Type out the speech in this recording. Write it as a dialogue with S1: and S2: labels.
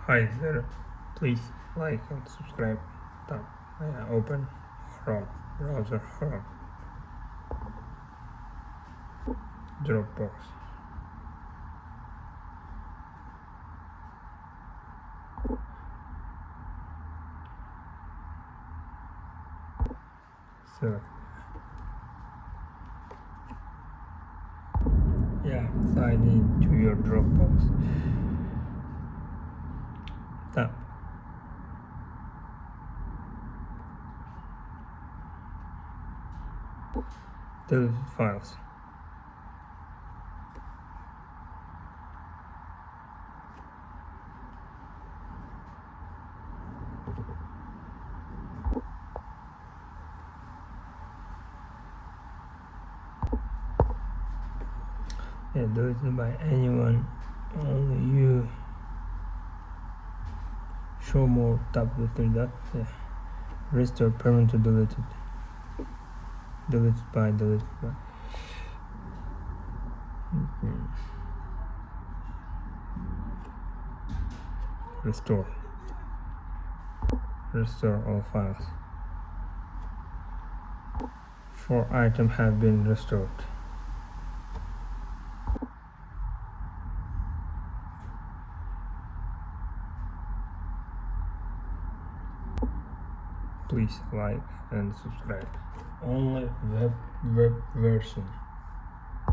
S1: Hi there, please like and subscribe. Tab. Open Chrome browser. Chrome Dropbox. Select. Sign in to your Dropbox. Tab. Delete files. Deleted by anyone, only you. Show more, tap the three dots. Restore permanent deleted. Deleted by. Restore all files. 4 items have been restored. Please like and subscribe. Only web version.